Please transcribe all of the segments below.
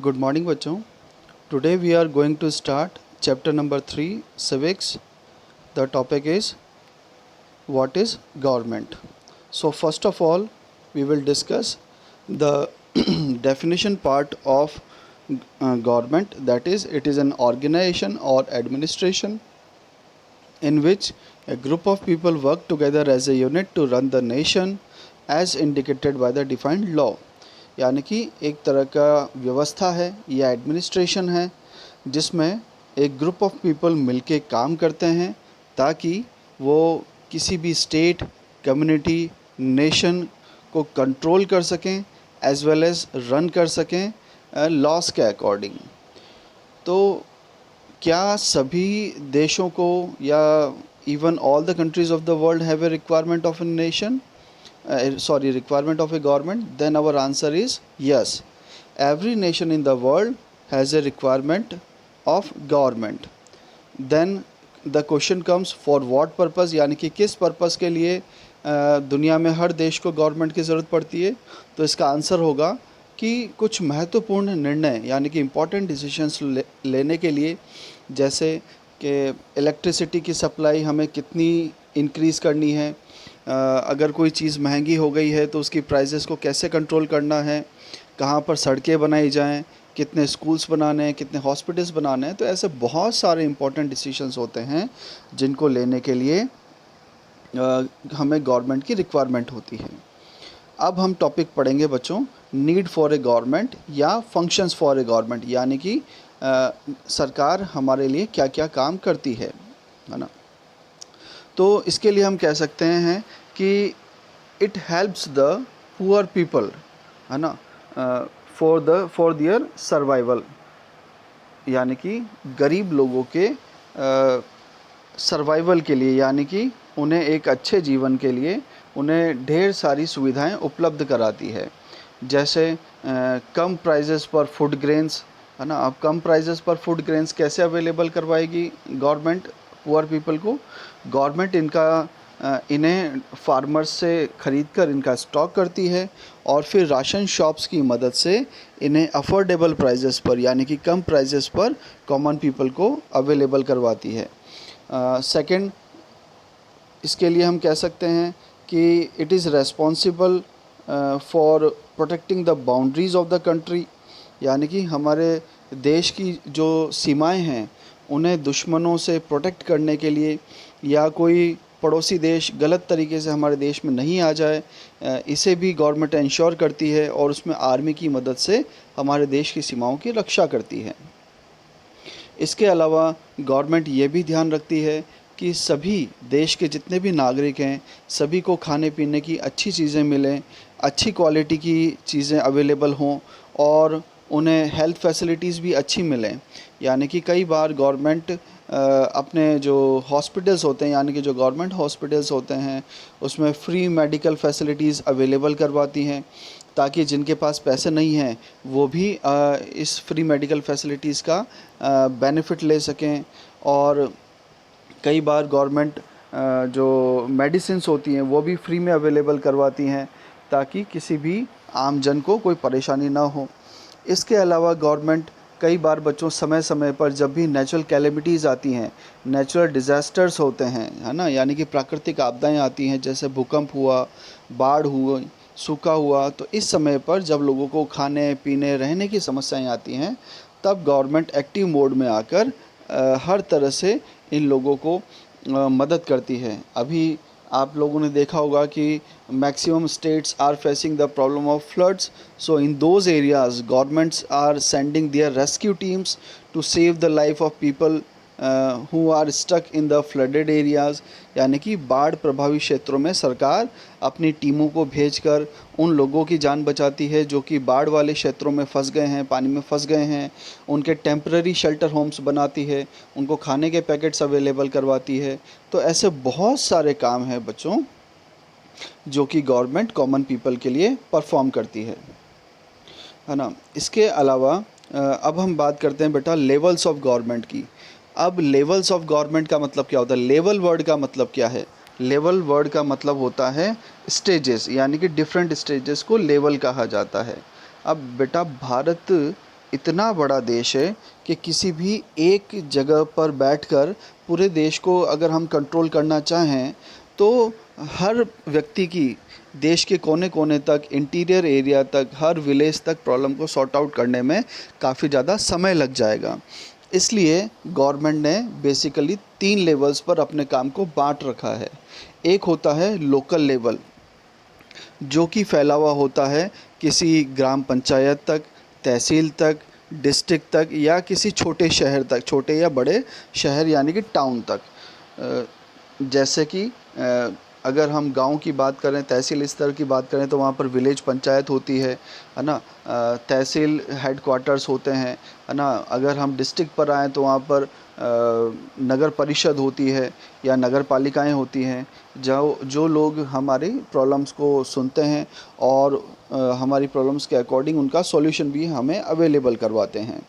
Good morning बच्चों। Today we are going to start chapter number 3 civics. The topic is what is government. So first of all we will discuss the definition part of government, that is it is an organization or administration in which a group of people work together as a unit to run the nation as indicated by the defined law. यानी कि एक तरह का व्यवस्था है या administration है जिसमें एक ग्रुप ऑफ पीपल मिलके काम करते हैं ताकि वो किसी भी स्टेट, कम्युनिटी, नेशन को कंट्रोल कर सकें एज वेल एज रन कर सकें लॉस के अकॉर्डिंग। तो क्या सभी देशों को या even all the countries of the world have a requirement of a nation, requirement of a government? Then our answer is yes. Every nation in the world has a requirement of government. Then the question comes for what purpose, यानी कि किस purpose के लिए दुनिया में हर देश को government की ज़रूरत पड़ती है। तो इसका आंसर होगा कि कुछ महत्वपूर्ण निर्णय यानी कि इम्पॉर्टेंट डिसीजंस लेने के लिए, जैसे कि इलेक्ट्रिसिटी की सप्लाई हमें कितनी इंक्रीज़ करनी है, अगर कोई चीज़ महंगी हो गई है तो उसकी प्राइसेस को कैसे कंट्रोल करना है, कहाँ पर सड़कें बनाई जाएं, कितने स्कूल्स बनाने हैं, कितने हॉस्पिटल्स बनाने हैं। तो ऐसे बहुत सारे इम्पोर्टेंट डिसीजंस होते हैं जिनको लेने के लिए हमें गवर्नमेंट की रिक्वायरमेंट होती है। अब हम टॉपिक पढ़ेंगे बच्चों नीड फॉर ए गवर्नमेंट या फंक्शंस फॉर ए गवर्नमेंट, यानी कि सरकार हमारे लिए क्या क्या काम करती है ना। तो इसके लिए हम कह सकते हैं कि it helps the poor people, है ना, फॉर देयर सर्वाइवल, यानी कि गरीब लोगों के सर्वाइवल के लिए, यानी कि उन्हें एक अच्छे जीवन के लिए उन्हें ढेर सारी सुविधाएं उपलब्ध कराती है। जैसे कम प्राइजेस पर फूड ग्रेन्स, है ना। अब कम प्राइजेस पर फूड ग्रेन्स कैसे अवेलेबल करवाएगी गवर्नमेंट पुअर पीपल को? गवर्नमेंट इन्हें फार्मर्स से ख़रीद कर इनका स्टॉक करती है और फिर राशन शॉप्स की मदद से इन्हें अफोर्डेबल प्राइजेस पर, यानी कि कम प्राइजेस पर कॉमन पीपल को अवेलेबल करवाती है। सेकंड, इसके लिए हम कह सकते हैं कि it is responsible for protecting the boundaries of the country, यानी कि हमारे देश की जो सीमाएं हैं उन्हें दुश्मनों से प्रोटेक्ट करने के लिए, या कोई पड़ोसी देश गलत तरीके से हमारे देश में नहीं आ जाए, इसे भी गवर्नमेंट इंश्योर करती है और उसमें आर्मी की मदद से हमारे देश की सीमाओं की रक्षा करती है। इसके अलावा गवर्नमेंट ये भी ध्यान रखती है कि सभी देश के जितने भी नागरिक हैं सभी को खाने पीने की अच्छी चीज़ें मिलें, अच्छी क्वालिटी की चीज़ें अवेलेबल हों और उन्हें हेल्थ फैसिलिटीज़ भी अच्छी मिलें। यानी कि कई बार गवर्नमेंट अपने जो हॉस्पिटल्स होते हैं, यानी कि जो गवर्नमेंट हॉस्पिटल्स होते हैं उसमें फ्री मेडिकल फैसिलिटीज़ अवेलेबल करवाती हैं ताकि जिनके पास पैसे नहीं हैं वो भी इस फ्री मेडिकल फैसिलिटीज़ का बेनिफिट ले सकें। और कई बार गवर्नमेंट जो मेडिसिन्स होती हैं वो भी फ्री में अवेलेबल करवाती हैं ताकि किसी भी आम जन को कोई परेशानी ना हो। इसके अलावा गवर्नमेंट कई बार बच्चों समय समय पर जब भी नेचुरल कैलेमिटीज़ आती हैं, नेचुरल डिज़ास्टर्स होते हैं, है ना, यानी कि प्राकृतिक आपदाएं आती हैं, जैसे भूकंप हुआ, बाढ़ हुआ, सूखा हुआ, तो इस समय पर जब लोगों को खाने पीने रहने की समस्याएं आती हैं तब गवर्नमेंट एक्टिव मोड में आकर हर तरह से इन लोगों को मदद करती है। अभी आप लोगों ने देखा होगा कि maximum states are facing the problem of floods, so in those areas governments are sending their rescue teams to save the life of people who are stuck in the flooded areas, यानी कि बाढ़ प्रभावित क्षेत्रों में सरकार अपनी टीमों को भेजकर उन लोगों की जान बचाती है जो कि बाढ़ वाले क्षेत्रों में फंस गए हैं, पानी में फंस गए हैं। उनके टेम्पररी शेल्टर होम्स बनाती है, उनको खाने के पैकेट्स अवेलेबल करवाती है। तो ऐसे बहुत सारे काम हैं बच्चों जो कि गवर्नमेंट कॉमन पीपल के लिए परफॉर्म करती है ना। इसके अलावा अब हम बात करते हैं बेटा लेवल्स ऑफ गवर्नमेंट की। अब लेवल्स ऑफ गवर्नमेंट का मतलब क्या होता है? लेवल वर्ड का मतलब क्या है? लेवल वर्ड का मतलब होता है स्टेजेस, यानी कि डिफरेंट स्टेजेस को लेवल कहा जाता है। अब बेटा भारत इतना बड़ा देश है कि किसी भी एक जगह पर बैठकर पूरे देश को अगर हम कंट्रोल करना चाहें तो हर व्यक्ति की देश के कोने-कोने तक, इंटीरियर एरिया तक, हर विलेज तक प्रॉब्लम को सॉर्ट आउट करने में काफ़ी ज़्यादा समय लग जाएगा। इसलिए गवर्नमेंट ने बेसिकली 3 लेवल्स पर अपने काम को बाँट रखा है। एक होता है लोकल लेवल, जो कि फैला हुआ होता है किसी ग्राम पंचायत तक, तहसील तक, डिस्ट्रिक्ट तक या किसी छोटे शहर तक, छोटे या बड़े शहर यानी कि टाउन तक। जैसे कि अगर हम गांव की बात करें, तहसील स्तर की बात करें तो वहाँ पर विलेज पंचायत होती है ना। तहसील हेडक्वार्टर्स होते हैं, है ना। अगर हम डिस्ट्रिक्ट पर आएँ तो वहाँ पर नगर परिषद होती है या नगर पालिकाएँ होती हैं, जो लोग हमारी प्रॉब्लम्स को सुनते हैं और हमारी प्रॉब्लम्स के अकॉर्डिंग उनका सॉल्यूशन भी हमें अवेलेबल करवाते हैं।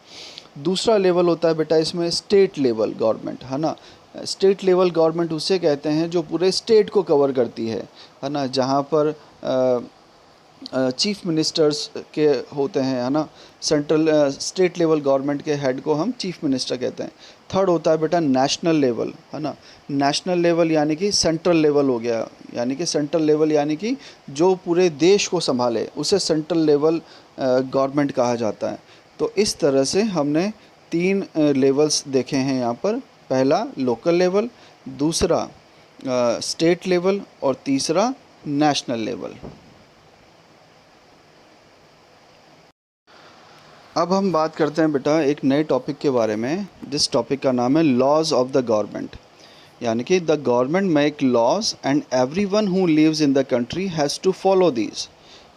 दूसरा लेवल होता है बेटा इसमें स्टेट लेवल गवर्नमेंट, है ना। स्टेट लेवल गवर्नमेंट उसे कहते हैं जो पूरे स्टेट को कवर करती है ना। जहाँ पर चीफ मिनिस्टर्स के होते हैं, है ना। सेंट्रल स्टेट लेवल गवर्नमेंट के हेड को हम चीफ मिनिस्टर कहते हैं। थर्ड होता है बेटा नेशनल लेवल, है ना। नेशनल लेवल यानी कि सेंट्रल लेवल हो गया, यानी कि सेंट्रल लेवल यानी कि जो पूरे देश को संभाले उसे सेंट्रल लेवल गवर्नमेंट कहा जाता है। तो इस तरह से हमने 3 लेवल्स देखे हैं यहाँ पर। पहला लोकल लेवल, दूसरा स्टेट लेवल और तीसरा नेशनल लेवल। अब हम बात करते हैं बेटा एक नए टॉपिक के बारे में, जिस टॉपिक का नाम है लॉज ऑफ द गवर्नमेंट। यानी कि the government make laws and everyone who lives in the country has to follow these.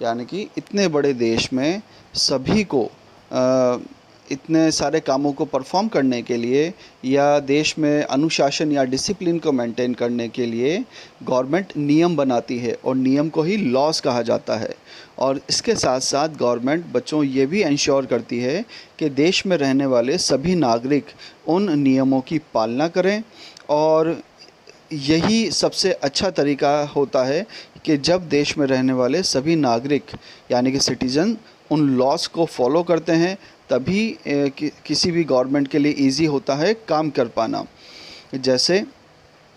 यानी कि इतने बड़े देश में सभी को इतने सारे कामों को परफॉर्म करने के लिए या देश में अनुशासन या डिसिप्लिन को मेंटेन करने के लिए गवर्नमेंट नियम बनाती है और नियम को ही लॉज कहा जाता है। और इसके साथ साथ गवर्नमेंट बच्चों ये भी इंश्योर करती है कि देश में रहने वाले सभी नागरिक उन नियमों की पालना करें। और यही सबसे अच्छा तरीका होता है कि जब देश में रहने वाले सभी नागरिक यानी कि सिटीज़न उन लॉज को फॉलो करते हैं, तभी किसी भी गवर्नमेंट के लिए इजी होता है काम कर पाना। जैसे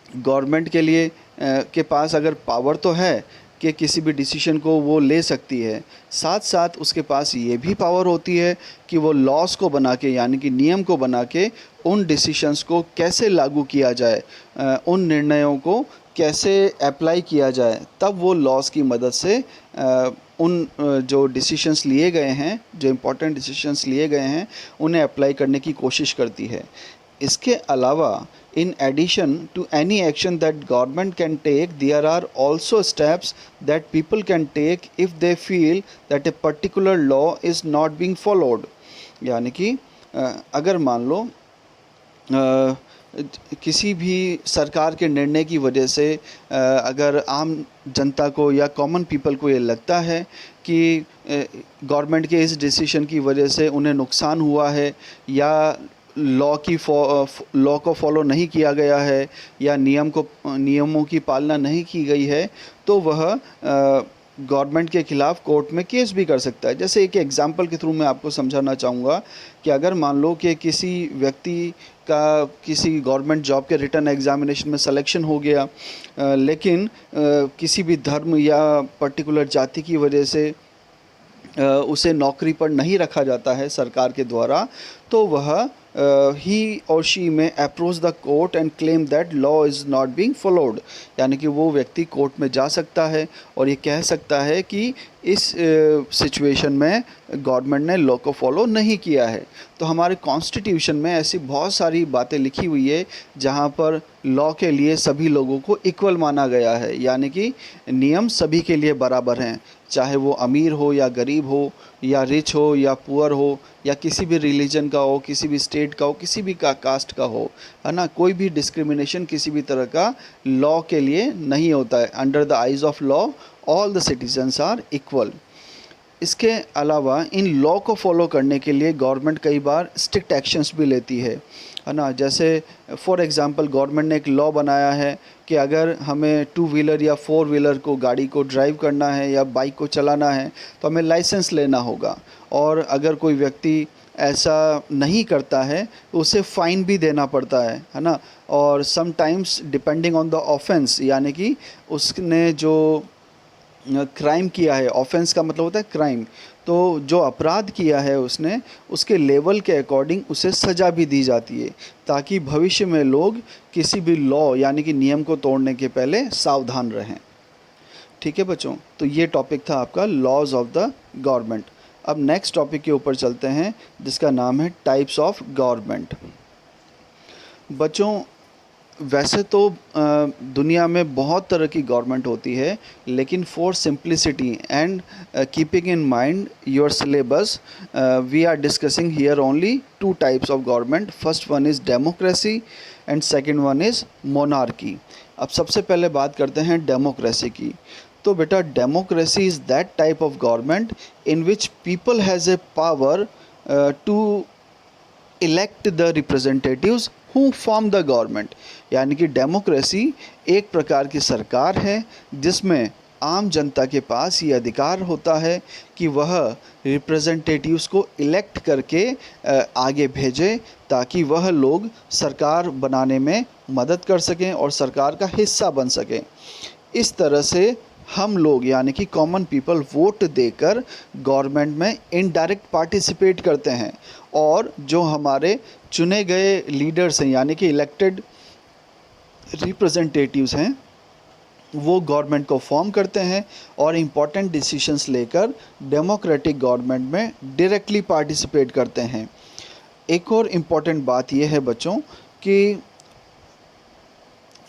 गवर्नमेंट के लिए के पास अगर पावर तो है कि किसी भी डिसीजन को वो ले सकती है, साथ साथ उसके पास ये भी पावर होती है कि वो लॉज को बना के यानी कि नियम को बना के उन डिसीशंस को कैसे लागू किया जाए, उन निर्णयों को कैसे अप्लाई किया जाए, तब वो लॉज की मदद से उन जो डिसीशंस लिए गए हैं, जो इम्पोर्टेंट डिसीशंस लिए गए हैं, उन्हें अप्लाई करने की कोशिश करती है। इसके अलावा in addition to any action that government can take, there are also steps that people can take if they feel that a particular law is not being followed। यानी कि अगर मान लो किसी भी सरकार के निर्णय की वजह से अगर आम जनता को या कॉमन पीपल को ये लगता है कि गवर्नमेंट के इस डिसीजन की वजह से उन्हें नुकसान हुआ है या लॉ को फॉलो नहीं किया गया है या नियमों की पालना नहीं की गई है, तो वह गवर्नमेंट के ख़िलाफ़ कोर्ट में केस भी कर सकता है। जैसे एक एग्जांपल के थ्रू मैं आपको समझाना चाहूँगा कि अगर मान लो कि किसी व्यक्ति का किसी गवर्नमेंट जॉब के रिटन एग्जामिनेशन में सिलेक्शन हो गया, लेकिन किसी भी धर्म या पर्टिकुलर जाति की वजह से उसे नौकरी पर नहीं रखा जाता है सरकार के द्वारा, तो वह ही और शी में approach the court and claim that law is not being followed. यानी कि वो व्यक्ति कोर्ट में जा सकता है और ये कह सकता है कि इस सिचुएशन में गवर्नमेंट ने लॉ को फॉलो नहीं किया है। तो हमारे कॉन्स्टिट्यूशन में ऐसी बहुत सारी बातें लिखी हुई है जहाँ पर लॉ के लिए सभी लोगों को इक्वल माना गया है, यानी कि नियम सभी के लिए बराबर हैं, चाहे वो अमीर हो या गरीब हो या रिच हो या पुअर हो या किसी भी रिलीजन का हो, किसी भी स्टेट का हो, किसी भी कास्ट का हो, है ना। कोई भी डिस्क्रिमिनेशन किसी भी तरह का लॉ के लिए नहीं होता है। Under the eyes of law all the citizens are equal. इसके अलावा इन लॉ को फॉलो करने के लिए गवर्नमेंट कई बार स्ट्रिक्ट एक्शंस भी लेती है ना। जैसे फॉर एग्ज़ाम्पल गवर्नमेंट ने एक लॉ बनाया है कि अगर हमें 2 व्हीलर या 4 व्हीलर को गाड़ी को ड्राइव करना है या बाइक को चलाना है तो हमें लाइसेंस लेना होगा। और अगर कोई व्यक्ति ऐसा नहीं करता है उसे फ़ाइन भी देना पड़ता है ना। और sometimes depending on the offence, यानी कि उसने जो क्राइम किया है, ऑफेंस का मतलब होता है क्राइम, तो जो अपराध किया है उसने, उसके लेवल के अकॉर्डिंग उसे सज़ा भी दी जाती है, ताकि भविष्य में लोग किसी भी लॉ यानी कि नियम को तोड़ने के पहले सावधान रहें। ठीक है बच्चों, तो ये टॉपिक था आपका लॉज ऑफ द गवर्नमेंट। अब नेक्स्ट टॉपिक के ऊपर चलते हैं, जिसका नाम है टाइप्स ऑफ गवर्नमेंट। बच्चों, वैसे तो दुनिया में बहुत तरह की गवर्नमेंट होती है, लेकिन for simplicity and keeping in mind your syllabus, we are discussing here only two types of government. First one is democracy and second one is monarchy. अब सबसे पहले बात करते हैं डेमोक्रेसी की। तो बेटा, democracy is that type of government in which people has a power to elect the representatives who form the government. यानी कि डेमोक्रेसी एक प्रकार की सरकार है जिसमें आम जनता के पास ये अधिकार होता है कि वह रिप्रेजेंटेटिव्स को इलेक्ट करके आगे भेजे, ताकि वह लोग सरकार बनाने में मदद कर सकें और सरकार का हिस्सा बन सकें। इस तरह से हम लोग यानी कि कॉमन पीपल वोट देकर गवर्नमेंट में इनडायरेक्ट पार्टिसिपेट करते हैं, और जो हमारे चुने गए लीडर्स हैं यानी कि इलेक्टेड रिप्रेजेंटेटिव्स हैं, वो गवर्नमेंट को फॉर्म करते हैं और इम्पॉर्टेंट डिसीशंस लेकर डेमोक्रेटिक गवर्नमेंट में डायरेक्टली पार्टिसिपेट करते हैं। एक और इम्पॉर्टेंट बात यह है बच्चों कि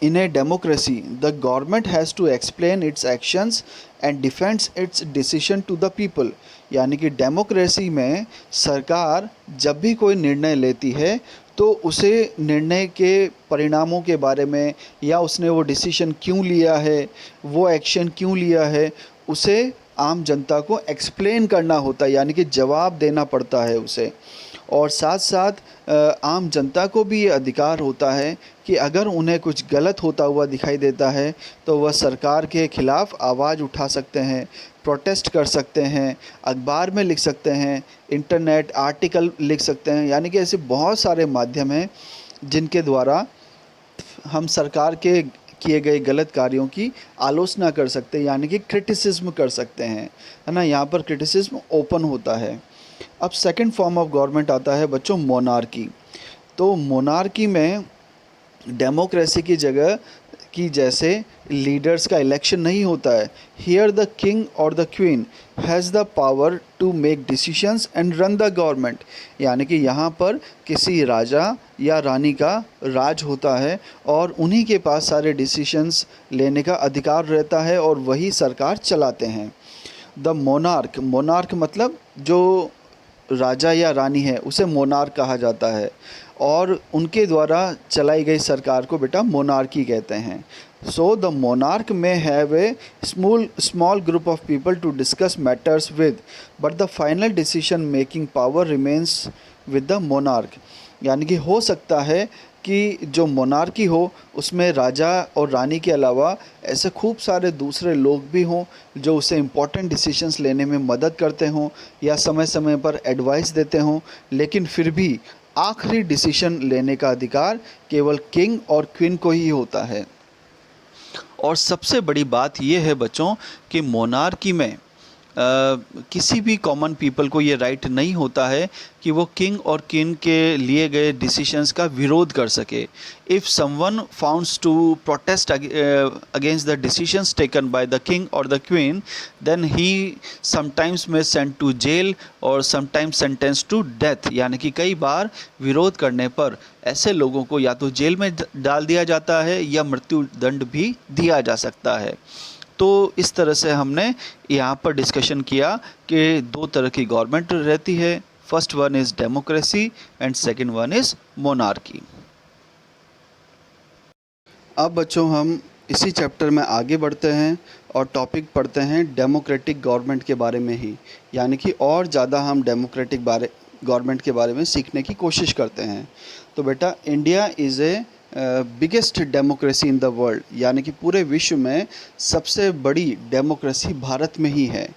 in a democracy, the government has to explain its actions and defends its decision to the people। यानी कि डेमोक्रेसी में सरकार जब भी कोई निर्णय लेती है तो उसे निर्णय के परिणामों के बारे में, या उसने वो डिसीजन क्यों लिया है, वो एक्शन क्यों लिया है, उसे आम जनता को एक्सप्लेन करना होता है, यानी कि जवाब देना पड़ता है उसे। और साथ साथ आम जनता को भी ये अधिकार होता है कि अगर उन्हें कुछ गलत होता हुआ दिखाई देता है तो वह सरकार के ख़िलाफ़ आवाज़ उठा सकते हैं, प्रोटेस्ट कर सकते हैं, अखबार में लिख सकते हैं, इंटरनेट आर्टिकल लिख सकते हैं। यानी कि ऐसे बहुत सारे माध्यम हैं जिनके द्वारा हम सरकार के किए गए गलत कार्यों की आलोचना कर सकते हैं, यानी कि क्रिटिसिज्म कर सकते हैं, है ना। यहाँ पर क्रिटिसिज्म ओपन होता है। अब सेकंड फॉर्म ऑफ गवर्नमेंट आता है बच्चों मोनार्की। तो मोनार्की में डेमोक्रेसी की जगह की जैसे लीडर्स का इलेक्शन नहीं होता है। हियर द किंग और the queen has the power to make decisions and run the government. यानी कि यहाँ पर किसी राजा या रानी का राज होता है और उन्हीं के पास सारे डिसीशंस लेने का अधिकार रहता है और वही सरकार चलाते हैं। द मोनार्क, मोनार्क मतलब जो राजा या रानी है उसे मोनार्क कहा जाता है, और उनके द्वारा चलाई गई सरकार को बेटा मोनार्की कहते हैं। So the monarch may have a small group of people to discuss matters with, but the final decision making power remains with the monarch. यानी कि हो सकता है कि जो मोनार्की हो उसमें राजा और रानी के अलावा ऐसे खूब सारे दूसरे लोग भी हों जो उसे इम्पोर्टेंट डिसीजंस लेने में मदद करते हों या समय समय पर एडवाइस देते हों, लेकिन फिर भी आखिरी डिसीजन लेने का अधिकार केवल किंग और क्वीन को ही होता है। और सबसे बड़ी बात यह है बच्चों कि मोनार्की में किसी भी कॉमन पीपल को ये राइट नहीं होता है कि वो किंग और क्वीन के लिए गए डिसीशंस का विरोध कर सके। If someone founds to protest against the decisions taken by the king और the queen, then he sometimes में सेंट टू जेल और समटाइम्स सेंटेंस टू डेथ। यानी कि कई बार विरोध करने पर ऐसे लोगों को या तो जेल में डाल दिया जाता है या मृत्यु दंड भी दिया जा सकता है। तो इस तरह से हमने यहाँ पर डिस्कशन किया कि दो तरह की गवर्नमेंट रहती है। First one is democracy and second one is monarchy. अब बच्चों हम इसी चैप्टर में आगे बढ़ते हैं और टॉपिक पढ़ते हैं डेमोक्रेटिक गवर्नमेंट के बारे में ही, यानी कि और ज़्यादा हम डेमोक्रेटिक गवर्नमेंट के बारे में सीखने की कोशिश करते हैं। तो बेटा, India is a biggest democracy in the world, यानी कि पूरे विश्व में सबसे बड़ी डेमोक्रेसी भारत में ही है।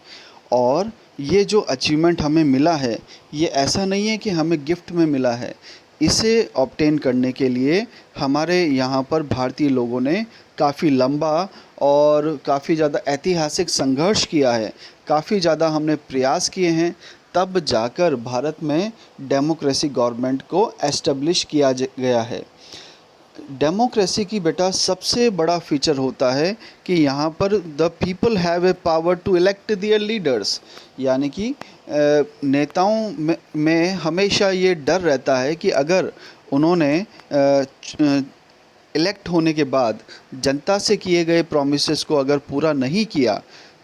और ये जो अचीवमेंट हमें मिला है, ये ऐसा नहीं है कि हमें गिफ्ट में मिला है। इसे ऑब्टेन करने के लिए हमारे यहाँ पर भारतीय लोगों ने काफ़ी लंबा और काफ़ी ज़्यादा ऐतिहासिक संघर्ष किया है, काफ़ी ज़्यादा हमने प्रयास किए हैं, तब जाकर भारत में डेमोक्रेसी गवर्नमेंट को एस्टेब्लिश किया गया है। डेमोक्रेसी की बेटा सबसे बड़ा फीचर होता है कि यहाँ पर the people have a power to elect their leaders, यानी कि नेताओं में हमेशा ये डर रहता है कि अगर उन्होंने इलेक्ट होने के बाद जनता से किए गए प्रॉमिसेस को अगर पूरा नहीं किया,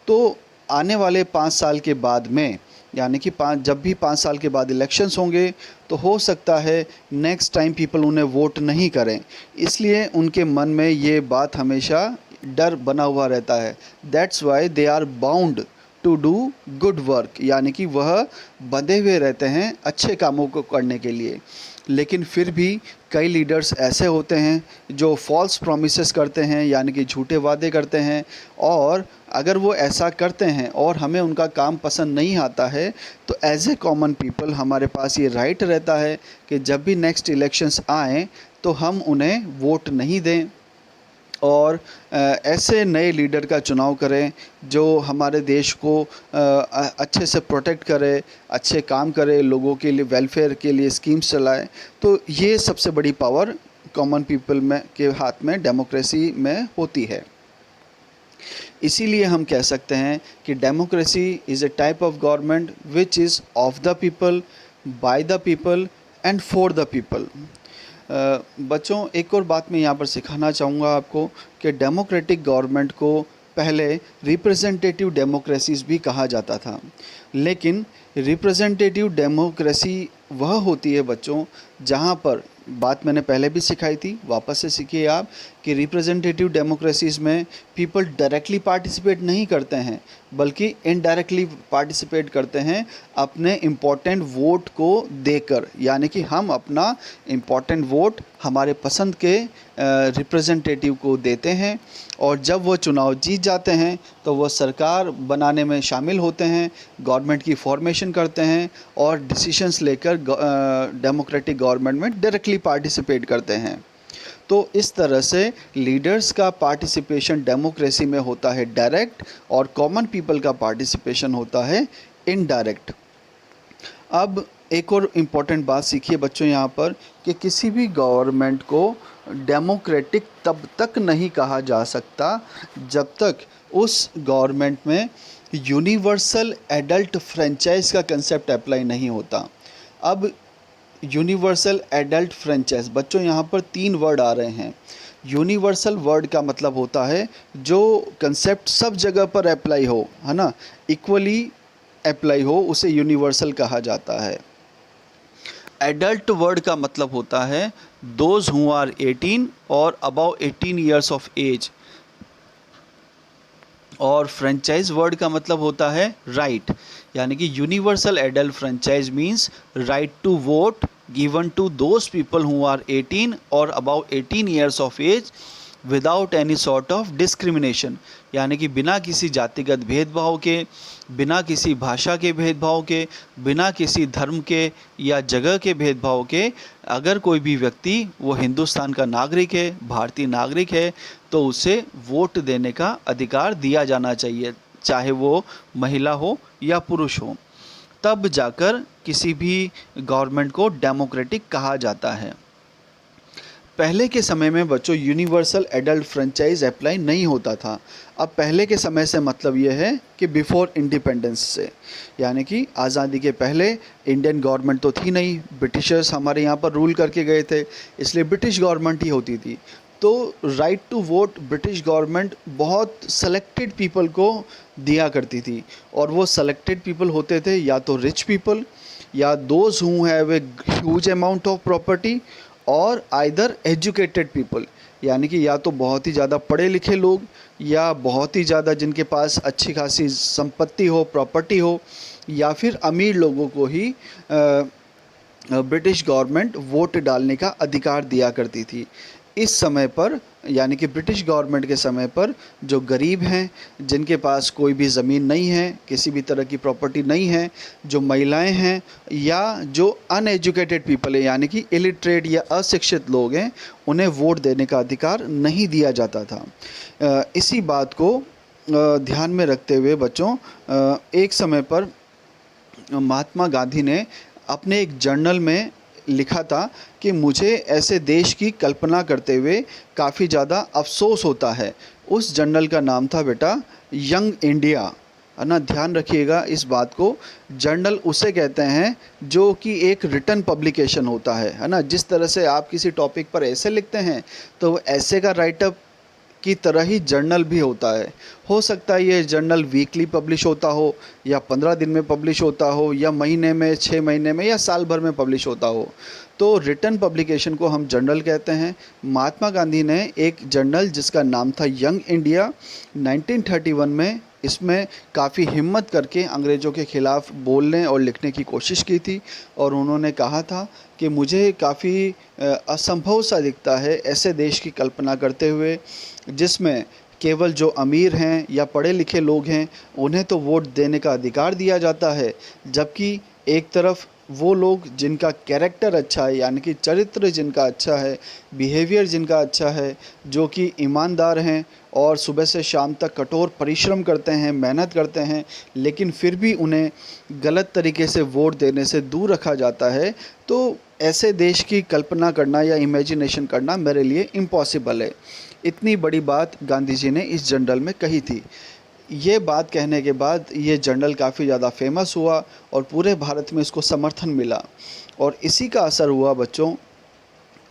तो आने वाले 5 साल के बाद में, यानी कि जब भी 5 साल के बाद इलेक्शंस होंगे, तो हो सकता है नेक्स्ट टाइम पीपल उन्हें वोट नहीं करें। इसलिए उनके मन में ये बात हमेशा डर बना हुआ रहता है। That's why they are bound to do good work, यानी कि वह बंधे हुए रहते हैं अच्छे कामों को करने के लिए। लेकिन फिर भी कई लीडर्स ऐसे होते हैं जो फॉल्स प्रॉमिसेस करते हैं, यानी कि झूठे वादे करते हैं, और अगर वो ऐसा करते हैं और हमें उनका काम पसंद नहीं आता है, तो एज ए कॉमन पीपल हमारे पास ये राइट रहता है कि जब भी नेक्स्ट इलेक्शंस आएँ तो हम उन्हें वोट नहीं दें और ऐसे नए लीडर का चुनाव करें जो हमारे देश को अच्छे से प्रोटेक्ट करे, अच्छे काम करे, लोगों के लिए वेलफेयर के लिए स्कीम्स चलाए। तो ये सबसे बड़ी पावर कॉमन पीपल में के हाथ में डेमोक्रेसी में होती है। इसीलिए हम कह सकते हैं कि democracy is a type of government which is of the people, by the people and for the people. बच्चों, एक और बात मैं यहाँ पर सिखाना चाहूँगा आपको कि डेमोक्रेटिक गवर्नमेंट को पहले रिप्रेजेंटेटिव डेमोक्रेसीज़ भी कहा जाता था, लेकिन रिप्रेजेंटेटिव डेमोक्रेसी वह होती है बच्चों जहाँ पर, बात मैंने पहले भी सिखाई थी, वापस से सीखिए आप, कि रिप्रेजेंटेटिव डेमोक्रेसीज़ में पीपल डायरेक्टली पार्टिसिपेट नहीं करते हैं, बल्कि इनडायरेक्टली पार्टिसिपेट करते हैं अपने इम्पॉर्टेंट वोट को देकर। यानी कि हम अपना इम्पॉर्टेंट वोट हमारे पसंद के रिप्रेजेंटेटिव को देते हैं, और जब वो चुनाव जीत जाते हैं तो वो सरकार बनाने में शामिल होते हैं, गवर्नमेंट की फॉर्मेशन करते हैं और डिसीशंस लेकर डेमोक्रेटिक गवर्नमेंट में डायरेक्टली पार्टिसिपेट करते हैं। तो इस तरह से लीडर्स का पार्टिसिपेशन डेमोक्रेसी में होता है डायरेक्ट, और कॉमन पीपल का पार्टिसिपेशन होता है इनडायरेक्ट। अब एक और इम्पॉर्टेंट बात सीखिए बच्चों यहाँ पर, कि किसी भी गवर्नमेंट को डेमोक्रेटिक तब तक नहीं कहा जा सकता जब तक उस गवर्नमेंट में यूनिवर्सल एडल्ट फ्रेंचाइज का कंसेप्ट अप्लाई नहीं होता। अब यूनिवर्सल एडल्ट फ्रेंचाइज, बच्चों यहाँ पर 3 वर्ड आ रहे हैं। यूनिवर्सल वर्ड का मतलब होता है जो कंसेप्ट सब जगह पर अप्लाई हो, है ना, इक्वली अप्लाई हो, उसे यूनिवर्सल कहा जाता है। एडल्ट वर्ड का मतलब होता है दोज हु आर 18 और अबव 18 ईयर्स ऑफ एज, और फ्रेंचाइज वर्ड का मतलब होता है राइट, यानी कि universal adult franchise means right to vote given to those people who are 18 और above 18 years of age without any sort of discrimination, यानी कि बिना किसी जातिगत भेदभाव के, बिना किसी भाषा के भेदभाव के, बिना किसी धर्म के या जगह के भेदभाव के, अगर कोई भी व्यक्ति वो हिंदुस्तान का नागरिक है, भारतीय नागरिक है, तो उसे वोट देने का अधिकार दिया जाना चाहिए, चाहे वो महिला हो या पुरुष हो। तब जाकर किसी भी गवर्नमेंट को डेमोक्रेटिक कहा जाता है। पहले के समय में बच्चों यूनिवर्सल एडल्ट फ्रेंचाइज अप्लाई नहीं होता था। अब पहले के समय से मतलब ये है कि बिफोर इंडिपेंडेंस से, यानी कि आज़ादी के पहले इंडियन गवर्नमेंट तो थी नहीं, ब्रिटिशर्स हमारे यहाँ पर रूल करके गए थे, इसलिए ब्रिटिश गवर्नमेंट ही होती थी। तो right to vote British government बहुत सेलेक्टेड पीपल को दिया करती थी, और वो सेलेक्टेड पीपल होते थे या तो रिच पीपल, या those who have a huge amount of property, और आइदर एजुकेटेड पीपल, यानी कि या तो बहुत ही ज़्यादा पढ़े लिखे लोग, या बहुत ही ज़्यादा जिनके पास अच्छी खासी संपत्ति हो, प्रॉपर्टी हो, या फिर अमीर लोगों को ही ब्रिटिश गवर्नमेंट वोट डालने का अधिकार दिया करती थी। इस समय पर यानी कि ब्रिटिश गवर्नमेंट के समय पर जो गरीब हैं, जिनके पास कोई भी ज़मीन नहीं है, किसी भी तरह की प्रॉपर्टी नहीं है, जो महिलाएं हैं या जो अनएजुकेटेड पीपल है यानी कि इलिटरेट या अशिक्षित लोग हैं, उन्हें वोट देने का अधिकार नहीं दिया जाता था। इसी बात को ध्यान में रखते हुए बच्चों, एक समय पर महात्मा गांधी ने अपने एक जर्नल में लिखा था कि मुझे ऐसे देश की कल्पना करते हुए काफ़ी ज़्यादा अफसोस होता है। उस जर्नल का नाम था बेटा यंग इंडिया, है ना। ध्यान रखिएगा इस बात को। जर्नल उसे कहते हैं जो कि एक रिटन पब्लिकेशन होता है ना। जिस तरह से आप किसी टॉपिक पर ऐसे लिखते हैं तो ऐसे का राइटअप की तरह ही जर्नल भी होता है। हो सकता है ये जर्नल वीकली पब्लिश होता हो या 15 दिन में पब्लिश होता हो या महीने में, 6 महीने में या साल भर में पब्लिश होता हो। तो रिटन पब्लिकेशन को हम जर्नल कहते हैं। महात्मा गांधी ने एक जर्नल जिसका नाम था यंग इंडिया 1931 में, इसमें काफ़ी हिम्मत करके अंग्रेज़ों के ख़िलाफ़ बोलने और लिखने की कोशिश की थी और उन्होंने कहा था कि मुझे काफ़ी असंभव सा दिखता है ऐसे देश की कल्पना करते हुए जिसमें केवल जो अमीर हैं या पढ़े लिखे लोग हैं उन्हें तो वोट देने का अधिकार दिया जाता है, जबकि एक तरफ वो लोग जिनका कैरेक्टर अच्छा है यानी कि चरित्र जिनका अच्छा है, बिहेवियर जिनका अच्छा है, जो कि ईमानदार हैं और सुबह से शाम तक कठोर परिश्रम करते हैं, मेहनत करते हैं, लेकिन फिर भी उन्हें गलत तरीके से वोट देने से दूर रखा जाता है। तो ऐसे देश की कल्पना करना या इमेजिनेशन करना मेरे लिए इम्पॉसिबल है। इतनी बड़ी बात गांधी जी ने इस जर्नल में कही थी। ये बात कहने के बाद ये जर्नल काफ़ी ज़्यादा फेमस हुआ और पूरे भारत में इसको समर्थन मिला और इसी का असर हुआ बच्चों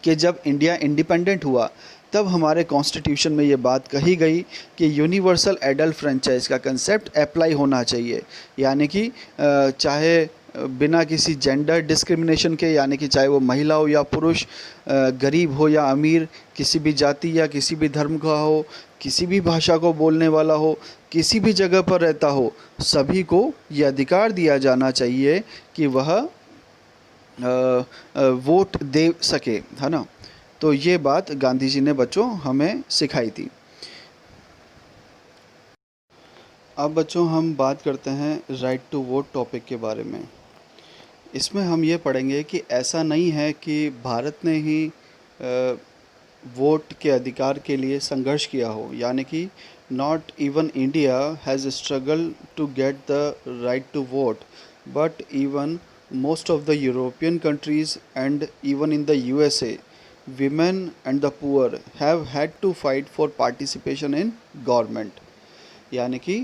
कि जब इंडिया इंडिपेंडेंट हुआ तब हमारे कॉन्स्टिट्यूशन में ये बात कही गई कि यूनिवर्सल एडल्ट फ्रेंचाइज का कंसेप्ट अप्लाई होना चाहिए। यानी कि चाहे बिना किसी जेंडर डिस्क्रिमिनेशन के, यानी कि चाहे वो महिला हो या पुरुष, गरीब हो या अमीर, किसी भी जाति या किसी भी धर्म का हो, किसी भी भाषा को बोलने वाला हो, किसी भी जगह पर रहता हो, सभी को ये अधिकार दिया जाना चाहिए कि वह वोट दे सके, है ना। तो ये बात गांधी जी ने बच्चों हमें सिखाई थी। अब बच्चों हम बात करते हैं राइट टू वोट टॉपिक के बारे में। इसमें हम ये पढ़ेंगे कि ऐसा नहीं है कि भारत ने ही वोट के अधिकार के लिए संघर्ष किया हो, यानी कि not even India has struggle to get the right to vote, but even most of the European countries and even in the USA, women and the poor have had to fight for participation in government। यानी कि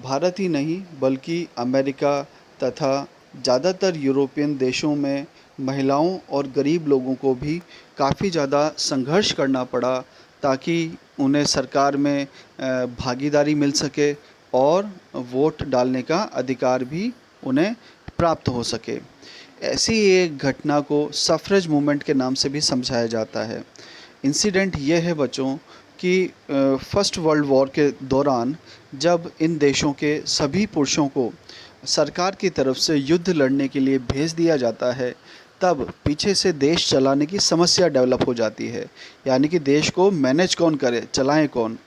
भारत ही नहीं बल्कि America तथा ज़्यादातर European देशों में महिलाओं और गरीब लोगों को भी काफ़ी ज़्यादा संघर्ष करना पड़ा ताकि उन्हें सरकार में भागीदारी मिल सके और वोट डालने का अधिकार भी उन्हें प्राप्त हो सके। ऐसी एक घटना को सफ़रेज मूवमेंट के नाम से भी समझाया जाता है। इंसिडेंट ये है बच्चों कि फर्स्ट वर्ल्ड वॉर के दौरान जब इन देशों के सभी पुरुषों को सरकार की तरफ से युद्ध लड़ने के लिए भेज दिया जाता है, तब पीछे से देश चलाने की समस्या डेवलप हो जाती है। यानी कि देश को मैनेज कौन करे, चलाएं कौन।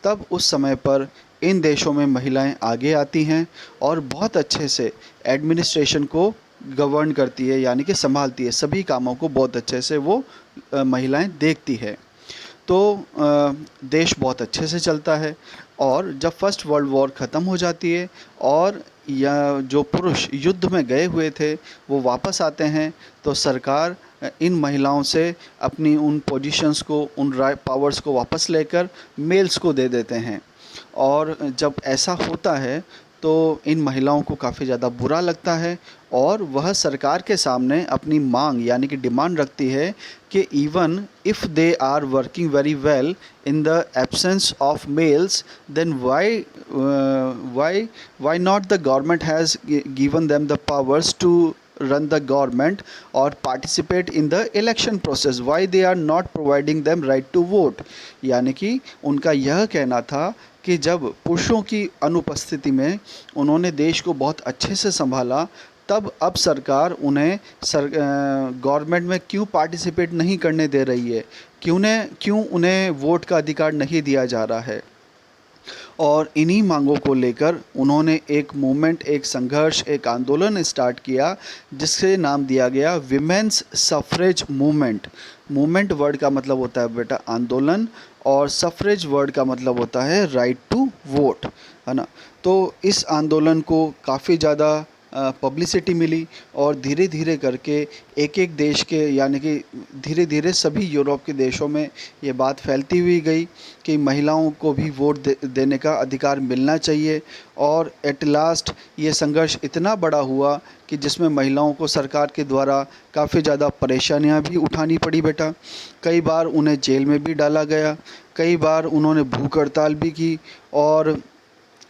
तब उस समय पर इन देशों में महिलाएं आगे आती हैं और बहुत अच्छे से एडमिनिस्ट्रेशन को गवर्न करती है, यानी कि संभालती है। सभी कामों को बहुत अच्छे से वो महिलाएं देखती है। तो देश बहुत अच्छे से चलता है और जब फर्स्ट वर्ल्ड वॉर ख़त्म हो जाती है और या जो पुरुष युद्ध में गए हुए थे वो वापस आते हैं, तो सरकार इन महिलाओं से अपनी उन पोजीशंस को, उन पावर्स को वापस लेकर मेल्स को दे देते हैं। और जब ऐसा होता है तो इन महिलाओं को काफ़ी ज़्यादा बुरा लगता है और वह सरकार के सामने अपनी मांग यानी कि डिमांड रखती है कि even if they are working very well in the absence of males, then why not the government has given them the powers to run the government or participate in the election process, why they are not providing them right to vote। यानी कि उनका यह कहना था कि जब पुरुषों की अनुपस्थिति में उन्होंने देश को बहुत अच्छे से संभाला, तब अब सरकार उन्हें गवर्नमेंट में क्यों पार्टिसिपेट नहीं करने दे रही है, क्यों उन्हें वोट का अधिकार नहीं दिया जा रहा है। और इन्हीं मांगों को लेकर उन्होंने एक मूवमेंट, एक संघर्ष, एक आंदोलन स्टार्ट किया जिससे नाम दिया गया विमेंस सफ़रेज मूवमेंट। मूवमेंट वर्ड का मतलब होता है बेटा आंदोलन, और सफ़रेज वर्ड का मतलब होता है राइट टू वोट, है ना। तो इस आंदोलन को काफ़ी ज़्यादा पब्लिसिटी मिली और धीरे धीरे करके एक एक देश के, यानी कि धीरे धीरे सभी यूरोप के देशों में ये बात फैलती हुई गई कि महिलाओं को भी वोट देने का अधिकार मिलना चाहिए। और एट लास्ट ये संघर्ष इतना बड़ा हुआ कि जिसमें महिलाओं को सरकार के द्वारा काफ़ी ज़्यादा परेशानियां भी उठानी पड़ी बेटा। कई बार उन्हें जेल में भी डाला गया, कई बार उन्होंने भूख हड़ताल भी की, और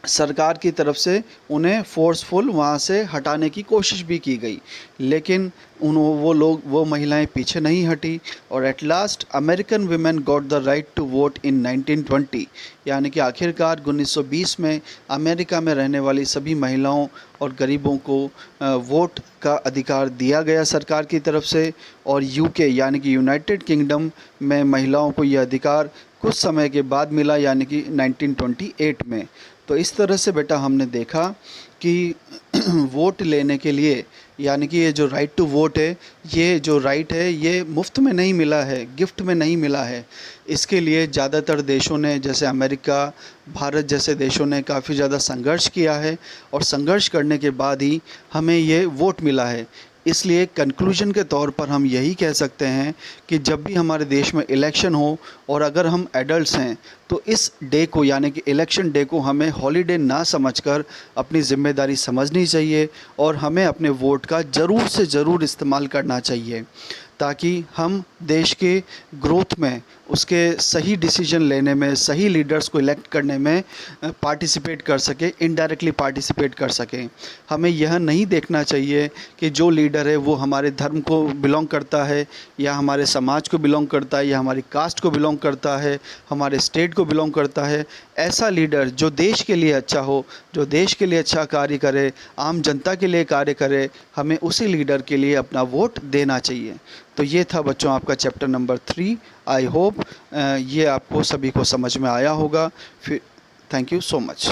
सरकार की तरफ से उन्हें फ़ोर्सफुल वहाँ से हटाने की कोशिश भी की गई, लेकिन वो महिलाएं पीछे नहीं हटी। और at last American women got the right to vote in 1920, यानी कि आखिरकार 1920 में अमेरिका में रहने वाली सभी महिलाओं और गरीबों को वोट का अधिकार दिया गया सरकार की तरफ से। और यूके यानी कि यूनाइटेड किंगडम में महिलाओं को यह अधिकार कुछ समय के बाद मिला, यानी कि 1928 में। तो इस तरह से बेटा हमने देखा कि वोट लेने के लिए, यानी कि ये जो राइट टू वोट है, ये जो राइट है ये मुफ्त में नहीं मिला है, गिफ्ट में नहीं मिला है। इसके लिए ज़्यादातर देशों ने, जैसे अमेरिका, भारत जैसे देशों ने काफ़ी ज़्यादा संघर्ष किया है, और संघर्ष करने के बाद ही हमें ये वोट मिला है। इसलिए कंक्लूजन के तौर पर हम यही कह सकते हैं कि जब भी हमारे देश में इलेक्शन हो, और अगर हम एडल्ट्स हैं, तो इस डे को, यानी कि इलेक्शन डे को, हमें हॉलीडे ना समझकर अपनी ज़िम्मेदारी समझनी चाहिए, और हमें अपने वोट का ज़रूर से ज़रूर इस्तेमाल करना चाहिए, ताकि हम देश के ग्रोथ में, उसके सही डिसीजन लेने में, सही लीडर्स को इलेक्ट करने में पार्टिसिपेट कर सकें, इनडायरेक्टली पार्टिसिपेट कर सकें। हमें यह नहीं देखना चाहिए कि जो लीडर है वो हमारे धर्म को बिलोंग करता है, या हमारे समाज को बिलोंग करता है, या हमारी कास्ट को बिलोंग करता है, हमारे स्टेट को बिलोंग करता है। ऐसा लीडर जो देश के लिए अच्छा हो, जो देश के लिए अच्छा कार्य करे, आम जनता के लिए कार्य करे, हमें उसी लीडर के लिए अपना वोट देना चाहिए। तो ये था बच्चों आपका चैप्टर नंबर 3। आई होप ये आपको सभी को समझ में आया होगा। फिर थैंक यू सो मच।